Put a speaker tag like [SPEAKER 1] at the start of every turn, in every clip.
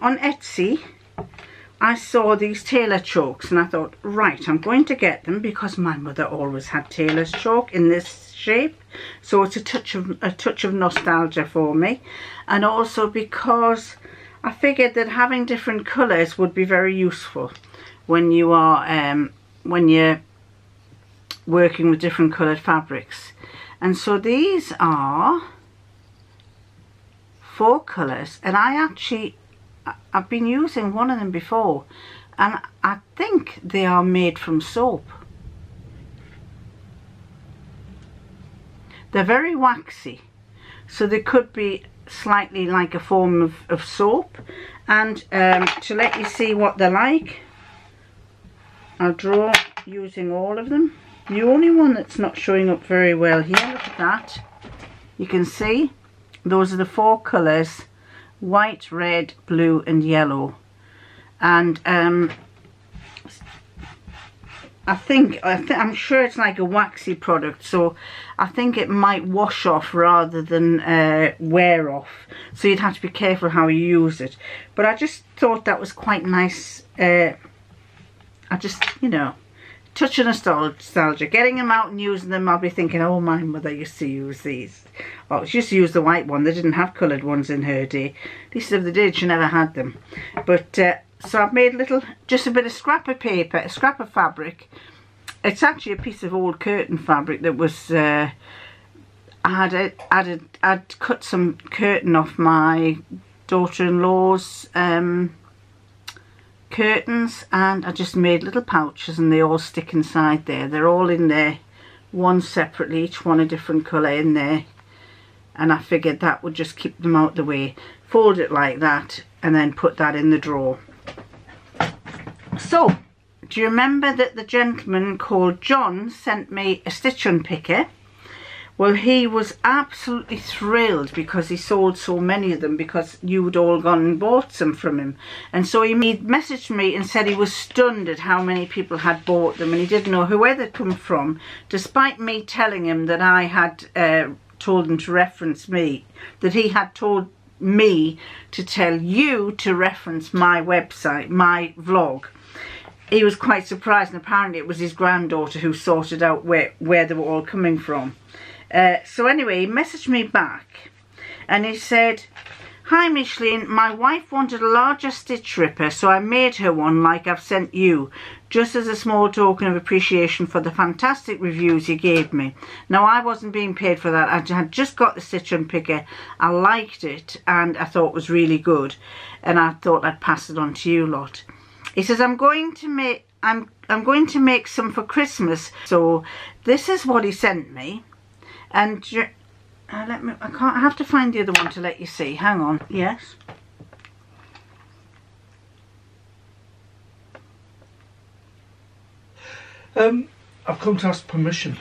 [SPEAKER 1] on Etsy I saw these tailor chalks and I thought, right, I'm going to get them because my mother always had tailor's chalk in this shape, so it's a touch of nostalgia for me, and also because I figured that having different colours would be very useful when you are when you're working with different coloured fabrics. And so these are 4 colours, and I've been using one of them before, and I think they are made from soap. They're very waxy, so they could be slightly like a form of soap. And to let you see what they're like, I'll draw using all of them. The only one that's not showing up very well here, look at that. You can see those are the 4 colours: white, red, blue and yellow. And I'm sure it's like a waxy product, so I think it might wash off rather than wear off, so you'd have to be careful how you use it. But I just thought that was quite nice. I just, you know, touch of nostalgia, getting them out and using them. I'll be thinking, oh, my mother used to use these. Well, she used to use the white one. They didn't have coloured ones in her day. At least if they did, she never had them. But so I've made just a bit of scrap of paper, a scrap of fabric. It's actually a piece of old curtain fabric that was I'd cut some curtain off my daughter-in-law's curtains, and I just made little pouches, and they all stick inside there. They're all in there, one separately, each one a different colour in there, and I figured that would just keep them out the way. Fold it like that and then put that in the drawer. So, do you remember that the gentleman called John sent me a stitch unpicker? Well, he was absolutely thrilled because he sold so many of them, because you'd all gone and bought some from him. And so he messaged me and said he was stunned at how many people had bought them, and he didn't know where they'd come from, despite me telling him that I had told him to reference me, that he had told me to tell you to reference my website, my vlog. He was quite surprised, and apparently it was his granddaughter who sorted out where they were all coming from. So anyway, he messaged me back and he said, "Hi Micheline, my wife wanted a larger stitch ripper, so I made her one like I've sent you, just as a small token of appreciation for the fantastic reviews you gave me. Now, I wasn't being paid for that. I had just got the stitch unpicker. I liked it and I thought it was really good, and I thought I'd pass it on to you lot." He says, I'm going to make some for Christmas. So this is what he sent me. And I have to find the other one to let you see. Hang on. Yes.
[SPEAKER 2] I've come to ask permission.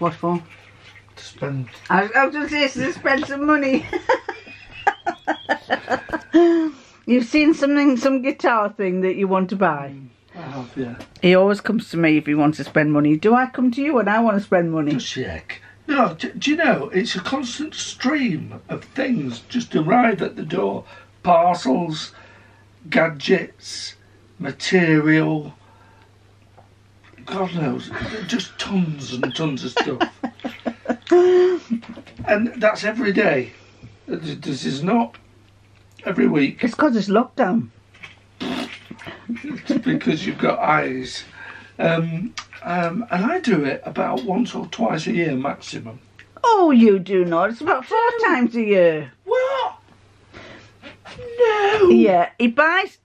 [SPEAKER 1] What for?
[SPEAKER 2] To spend.
[SPEAKER 1] I was going to say, to spend some money. You've seen some guitar thing that you want to buy?
[SPEAKER 2] I have, yeah.
[SPEAKER 1] He always comes to me if he wants to spend money. Do I come to you when I want to spend money?
[SPEAKER 2] Just check. No, do you know, it's a constant stream of things just arrive at the door. Parcels, gadgets, material, God knows, just tons and tons of stuff. And that's every day. This is not every week.
[SPEAKER 1] It's because it's lockdown.
[SPEAKER 2] It's because you've got eyes. And I do it about once or twice a year maximum.
[SPEAKER 1] Oh, you do not. It's about 4 times a year.
[SPEAKER 2] What? No.
[SPEAKER 1] Yeah, he buys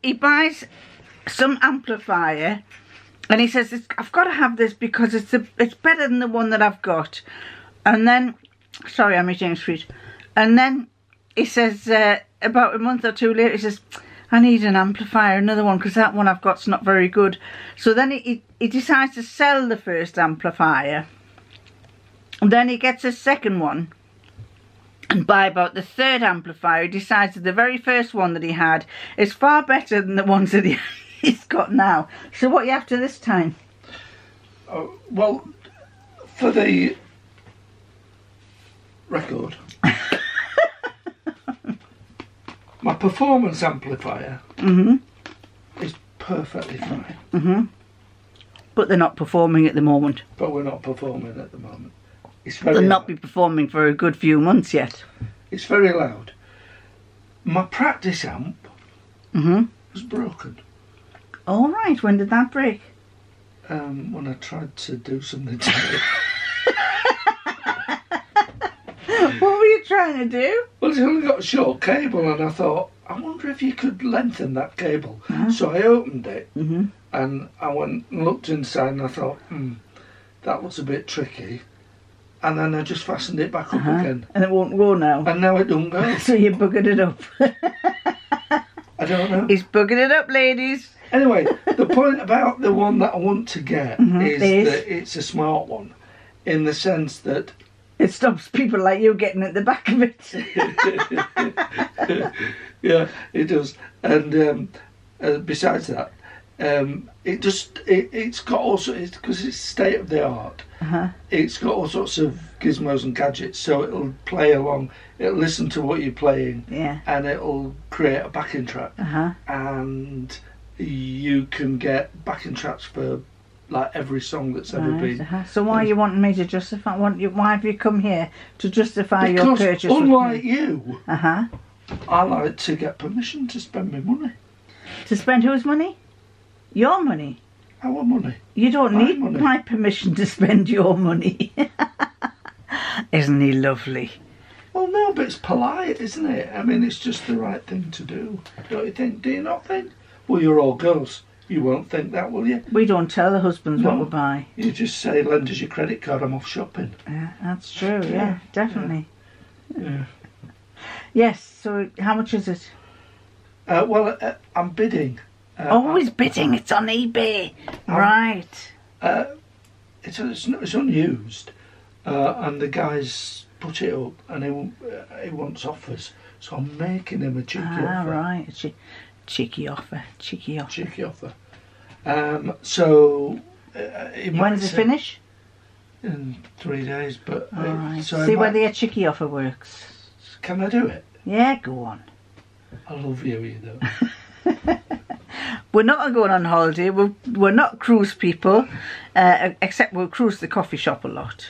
[SPEAKER 1] some amplifier, and he says, I've got to have this because it's better than the one that I've got. And then, sorry, I'm eating sweet. And then he says, about a month or 2 later, he says, I need an amplifier, another one, because that one I've got's not very good. So then he decides to sell the first amplifier. And then he gets a second one. And by about the 3rd amplifier, he decides that the very first one that he had is far better than the ones that he's got now. So what are you after this time?
[SPEAKER 2] Well, for the record, My performance amplifier is perfectly fine.
[SPEAKER 1] But they're not performing at the moment.
[SPEAKER 2] But we're not performing at the moment. It's
[SPEAKER 1] They'll
[SPEAKER 2] very
[SPEAKER 1] not
[SPEAKER 2] loud.
[SPEAKER 1] be performing for a good few months yet.
[SPEAKER 2] It's very loud. My practice amp was broken.
[SPEAKER 1] All right, when did that break?
[SPEAKER 2] When I tried to do something to it.
[SPEAKER 1] What were you trying to do?
[SPEAKER 2] Well, it's only got a short cable, and I thought, I wonder if you could lengthen that cable. So I opened it, and I went and looked inside, and I thought, that looks a bit tricky. And then I just fastened it back up again.
[SPEAKER 1] And it won't go now.
[SPEAKER 2] And now it don't go.
[SPEAKER 1] So you buggered it up.
[SPEAKER 2] I don't know.
[SPEAKER 1] He's buggered it up, ladies.
[SPEAKER 2] Anyway, the point about the one that I want to get is that it's a smart one, in the sense that
[SPEAKER 1] it stops people like you getting at the back of it.
[SPEAKER 2] yeah, it does. And besides that, it's got also, because it's state of the art. It's got all sorts of gizmos and gadgets, so it'll play along. It'll listen to what you're playing, and it'll create a backing track. And you can get backing tracks for like every song that's ever been.
[SPEAKER 1] So why are you wanting me to justify? Why have you come here to justify your purchase?
[SPEAKER 2] Because unlike you,
[SPEAKER 1] I
[SPEAKER 2] like to get permission to spend my money.
[SPEAKER 1] To spend whose money? Your money.
[SPEAKER 2] Our money.
[SPEAKER 1] You don't
[SPEAKER 2] My
[SPEAKER 1] need
[SPEAKER 2] money.
[SPEAKER 1] my permission to spend your money. Isn't he lovely?
[SPEAKER 2] Well, no, but it's polite, isn't it? I mean, it's just the right thing to do, don't you think? Do you not think? Well, you're all girls. You won't think that, will you?
[SPEAKER 1] We don't tell the husbands
[SPEAKER 2] No.
[SPEAKER 1] what we buy.
[SPEAKER 2] You just say, lend us your credit card, I'm off shopping.
[SPEAKER 1] Yeah, that's true. Yeah, definitely.
[SPEAKER 2] Yeah.
[SPEAKER 1] Yes. So how much is it?
[SPEAKER 2] I'm bidding.
[SPEAKER 1] Always bidding. It's on eBay. Right.
[SPEAKER 2] It's unused, and the guy's put it up, and he wants offers. So I'm making him a cheeky offer.
[SPEAKER 1] Right. Cheeky offer.
[SPEAKER 2] Cheeky offer. So
[SPEAKER 1] When does it finish?
[SPEAKER 2] In 3 days, but
[SPEAKER 1] All right.
[SPEAKER 2] so
[SPEAKER 1] See whether your cheeky offer works.
[SPEAKER 2] Can I do it?
[SPEAKER 1] Yeah, go on.
[SPEAKER 2] I love you though.
[SPEAKER 1] We're not going on holiday. We're not cruise people, except we'll cruise the coffee shop a lot.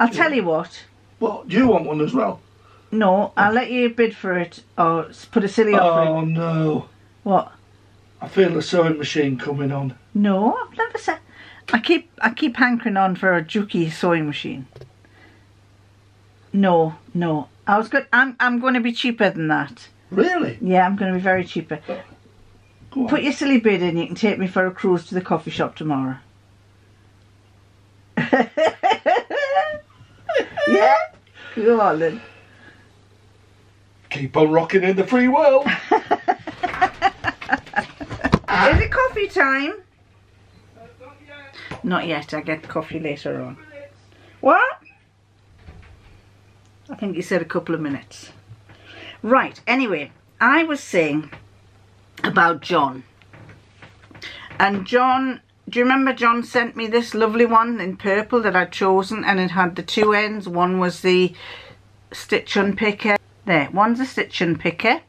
[SPEAKER 1] I'll tell you what.
[SPEAKER 2] Well, do you want one as well?
[SPEAKER 1] No, I'll let you bid for it or put a silly offer in.
[SPEAKER 2] Oh no!
[SPEAKER 1] What?
[SPEAKER 2] I feel the sewing machine coming on.
[SPEAKER 1] No, I've never said. I keep hankering on for a Juki sewing machine. No. I was good. I'm going to be cheaper than that.
[SPEAKER 2] Really?
[SPEAKER 1] Yeah, I'm going to be very cheaper.
[SPEAKER 2] Go on.
[SPEAKER 1] Put your silly bid in. You can take me for a cruise to the coffee shop tomorrow. Yeah? Go on then.
[SPEAKER 2] Keep on rocking in the free world.
[SPEAKER 1] Is it coffee time? Not yet. I get coffee later on. What? I think you said a couple of minutes. Right. Anyway, I was saying about John. And John, do you remember John sent me this lovely one in purple that I'd chosen, and it had the two ends. One was the stitch unpicker. There, one's a stitch unpicker,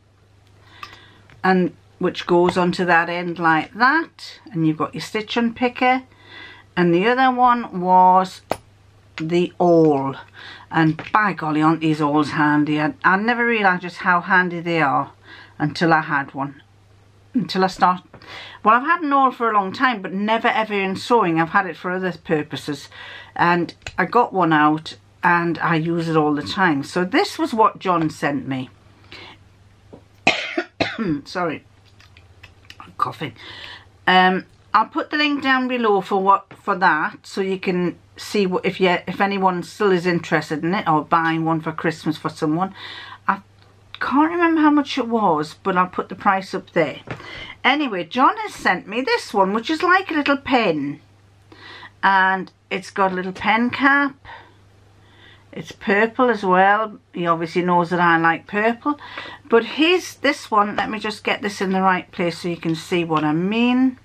[SPEAKER 1] and which goes onto that end like that, and you've got your stitch unpicker, and the other one was the awl. And by golly, aren't these awls handy? I never realised just how handy they are until I had one. Until I started. Well, I've had an awl for a long time, but never ever in sewing. I've had it for other purposes. And I got one out and I use it all the time. So this was what John sent me. Sorry. I'm coughing. I'll put the link down below for that, so you can see what, if anyone still is interested in it or buying one for Christmas for someone. I can't remember how much it was, but I'll put the price up there. Anyway, John has sent me this one, which is like a little pen, and it's got a little pen cap. It's purple as well. He obviously knows that I like purple, but this one, let me just get this in the right place so you can see what I mean.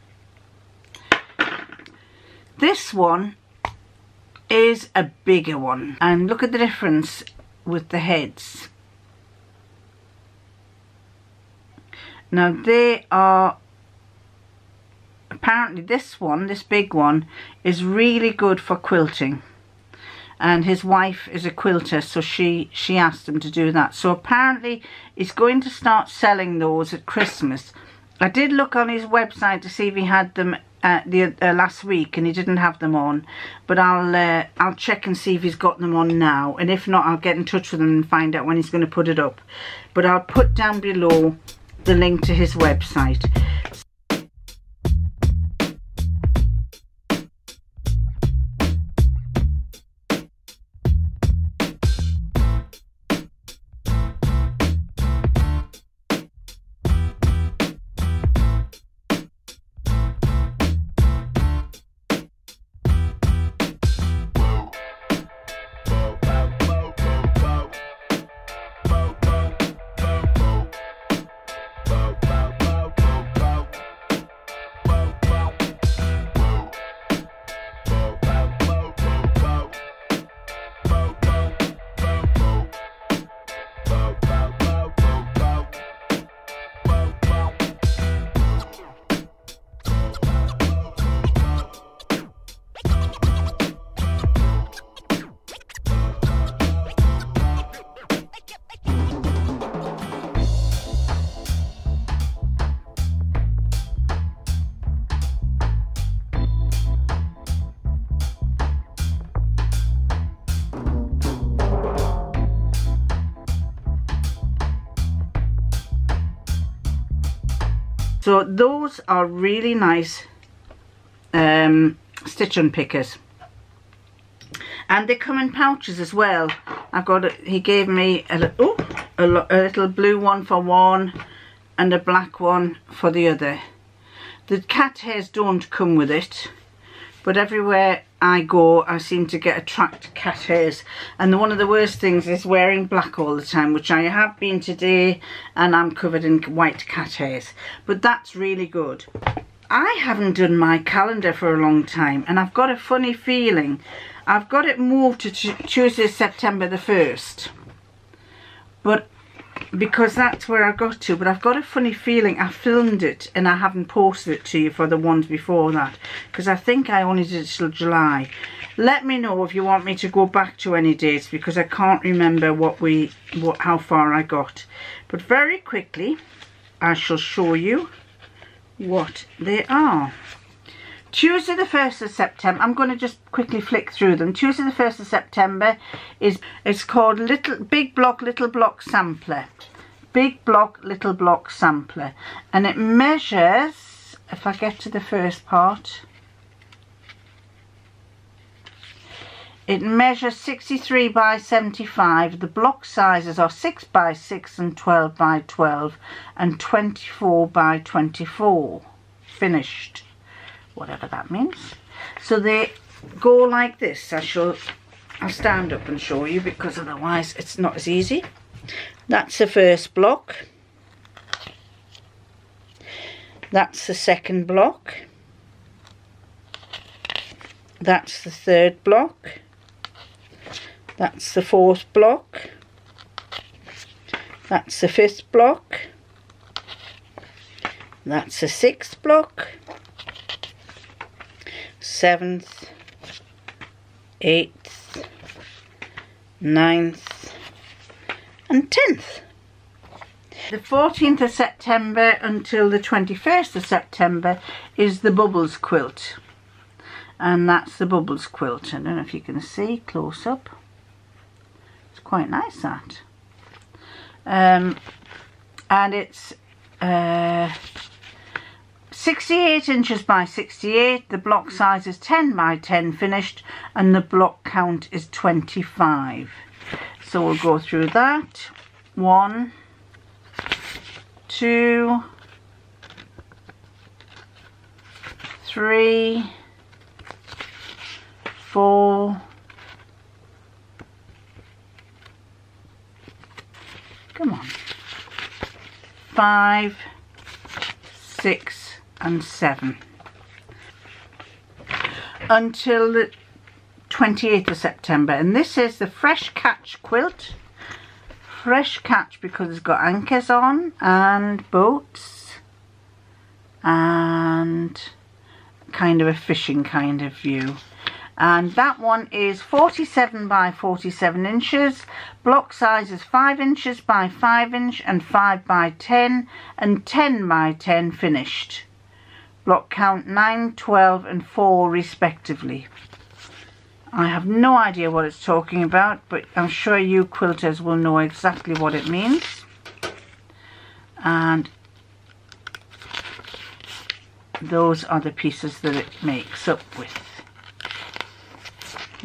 [SPEAKER 1] This one is a bigger one, and look at the difference with the heads. Now they are, apparently this big one is really good for quilting, and his wife is a quilter, so she asked him to do that. So apparently he's going to start selling those at Christmas. I did look on his website to see if he had them last week, and he didn't have them on, but I'll check and see if he's got them on now, and if not I'll get in touch with him and find out when he's going to put it up. But I'll put down below the link to his website. So those are really nice stitch unpickers, and they come in pouches as well. I've got he gave me a little blue one for one and a black one for the other. The cat hairs don't come with it, but everywhere I go I seem to get attract cat hairs, and one of the worst things is wearing black all the time, which I have been today, and I'm covered in white cat hairs. But that's really good. I haven't done my calendar for a long time, and I've got a funny feeling I've got it moved to Tuesday, September the 1st, but because that's where I got to. But I've got a funny feeling I filmed it and I haven't posted it to you for the ones before that, because I think I only did it till July. Let me know if you want me to go back to any dates, because I can't remember how far I got. But very quickly I shall show you what they are. Tuesday the 1st of September, I'm going to just quickly flick through them. Tuesday the 1st of September it's called Big Block Little Block Sampler. Big Block Little Block Sampler. And it measures, if I get to the first part, it measures 63 by 75. The block sizes are 6 by 6 and 12 by 12 and 24 by 24. Finished. Whatever that means. So they go like this. I'll stand up and show you, because otherwise it's not as easy. That's the first block. That's the second block. That's the third block. That's the fourth block. That's the fifth block. That's the sixth block. 7th, 8th, 9th and 10th. The 14th of September until the 21st of September is the Bubbles quilt, and that's the Bubbles quilt. I don't know if you can see close up. It's quite nice, that. And it's 68 inches by 68, the block size is 10 by 10 finished, and the block count is 25. So we'll go through that. 1, 2, 3, 4, come on, 5, 6 and 7 until the 28th of September. And this is the Fresh Catch quilt. Fresh Catch because it's got anchors on and boats. and kind of a fishing kind of view. And that one is 47 by 47 inches. Block size is 5 inches by 5 inch and 5 by 10 and 10 by 10 finished. Block count 9, 12 and 4 respectively. I have no idea what it's talking about, but I'm sure you quilters will know exactly what it means. And those are the pieces that it makes up with.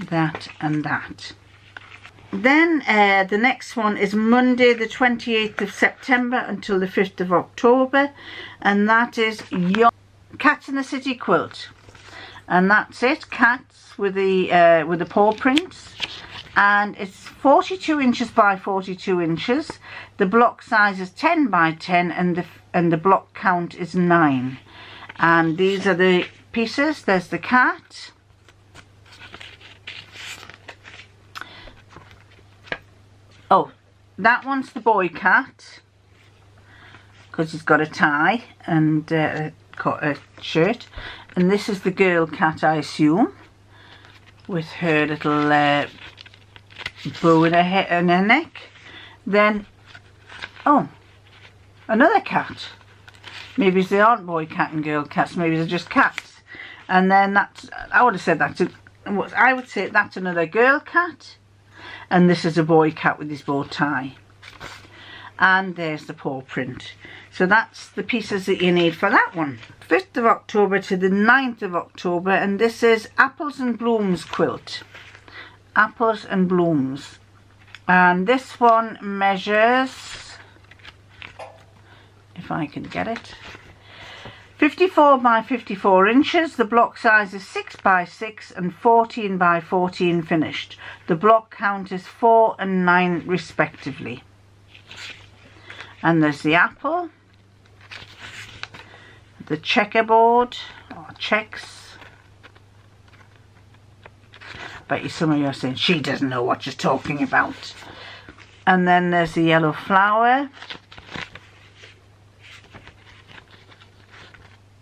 [SPEAKER 1] That and that. Then the next one is Monday the 28th of September until the 5th of October, and that is your Cats in the City quilt. And that's it, cats with the paw prints, and it's 42 inches by 42 inches. The block size is 10 by 10 and the block count is 9. And these are the pieces. There's the cat. Oh, that one's the boy cat, because he's got a tie and a shirt. And this is the girl cat, I assume, with her little bow in her neck. Then, oh, another cat. Maybe they aren't boy cat and girl cats, maybe they're just cats. And then that's, I would have said that, I would say that's another girl cat. And this is a boy cat with his bow tie. And there's the paw print. So that's the pieces that you need for that one. 5th of October to the 9th of October, and this is Apples and Blooms quilt. Apples and Blooms. And this one measures, if I can get it, 54 by 54 inches. The block size is 6 by 6 and 14 by 14 finished. The block count is 4 and 9 respectively. And there's the apple, the checkerboard or checks. Bet you some of you are saying she doesn't know what she's talking about. And then there's the yellow flower.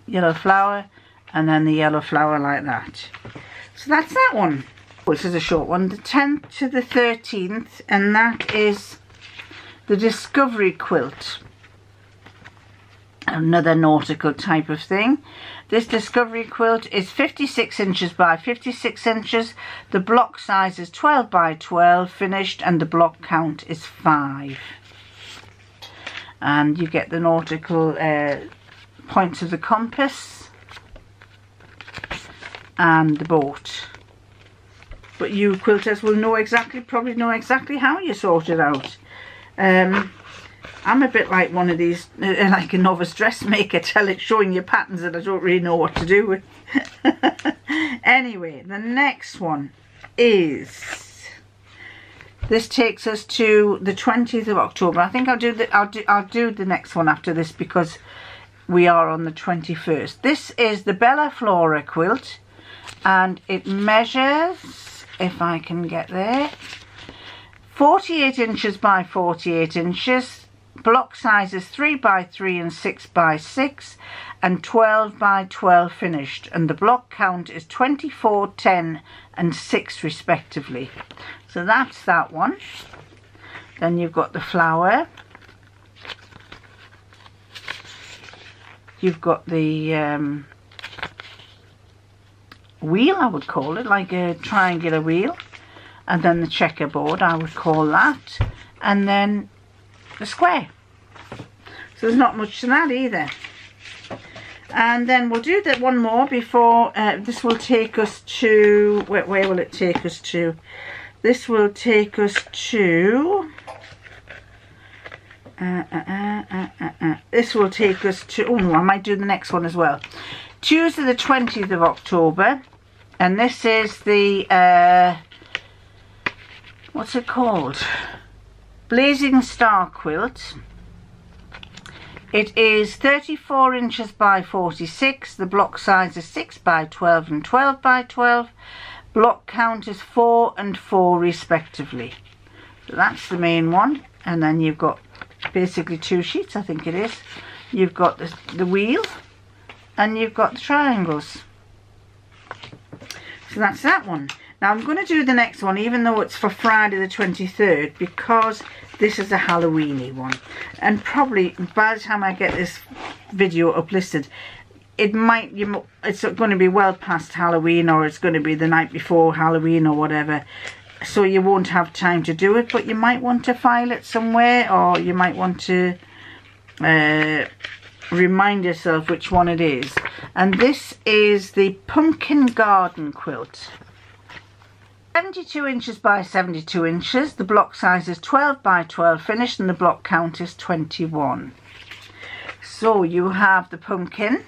[SPEAKER 1] Yellow flower, and then the yellow flower like that. So that's that one. This is a short one, the 10th to the 13th, and that is the Discovery quilt. Another nautical type of thing. This Discovery quilt is 56 inches by 56 inches. The block size is 12 by 12 finished, and the block count is 5. And you get the nautical points of the compass and the boat. But you quilters will know exactly, probably know exactly how you sort it out. I'm a bit like one of these, like a novice dressmaker, showing you patterns that I don't really know what to do with. Anyway, the next one is, this takes us to the 20th of October. I think I'll do the next one after this, because we are on the 21st. This is the Bella Flora quilt, and it measures, if I can get there, 48 inches by 48 inches. Block size is 3 by 3 and 6 by 6 and 12 by 12 finished, and the block count is 24, 10 and 6 respectively. So that's that one. Then you've got the flower. You've got the wheel, I would call it, like a triangular wheel. And then the checkerboard, I would call that. And then the square. So there's not much to that either. And then we'll do that one more before, this will take us to, where will it take us to? This will take us to, this will take us to, oh no, I might do the next one as well. Tuesday the 20th of October, and this is the, what's it called? Blazing Star quilt. It is 34 inches by 46. The block size is 6 by 12 and 12 by 12. Block count is 4 and 4 respectively. So that's the main one. And then you've got basically 2 sheets, I think it is. You've got the wheel, and you've got the triangles. So that's that one. Now I'm going to do the next one even though it's for Friday the 23rd, because this is a Halloweeny one, and probably by the time I get this video uplisted, it's going to be well past Halloween, or it's going to be the night before Halloween or whatever, so you won't have time to do it, but you might want to file it somewhere, or you might want to remind yourself which one it is. And this is the Pumpkin Garden Quilt. 72 inches by 72 inches. The block size is 12 by 12 finished, and the block count is 21. So you have the pumpkin.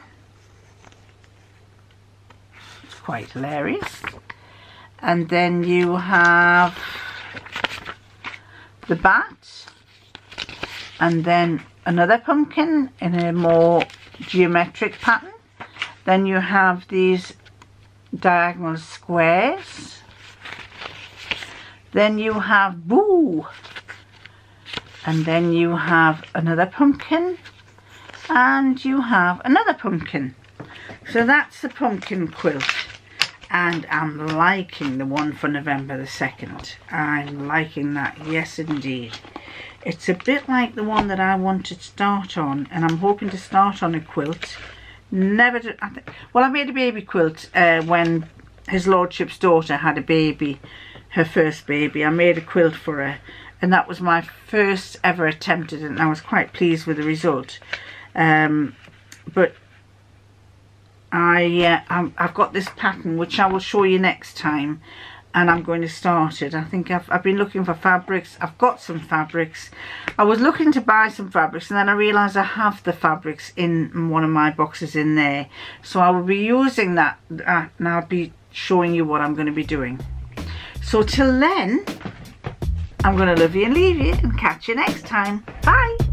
[SPEAKER 1] It's quite hilarious. And then you have the bat, and then another pumpkin in a more geometric pattern. Then you have these diagonal squares. Then you have Boo, and then you have another pumpkin, and you have another pumpkin. So that's the pumpkin quilt, and I'm liking the one for November the 2nd. I'm liking that, yes indeed. It's a bit like the one that I want to start on, and I'm hoping to start on a quilt. Well, I made a baby quilt when His Lordship's daughter had a baby. Her first baby. I made a quilt for her, and that was my first ever attempt at it, and I was quite pleased with the result. But I've got this pattern which I will show you next time, and I'm going to start it. I think I've been looking for fabrics. I've got some fabrics. I was looking to buy some fabrics, and then I realised I have the fabrics in one of my boxes in there, so I will be using that, and I'll be showing you what I'm going to be doing. So till then, I'm going to love you and leave you, and catch you next time. Bye.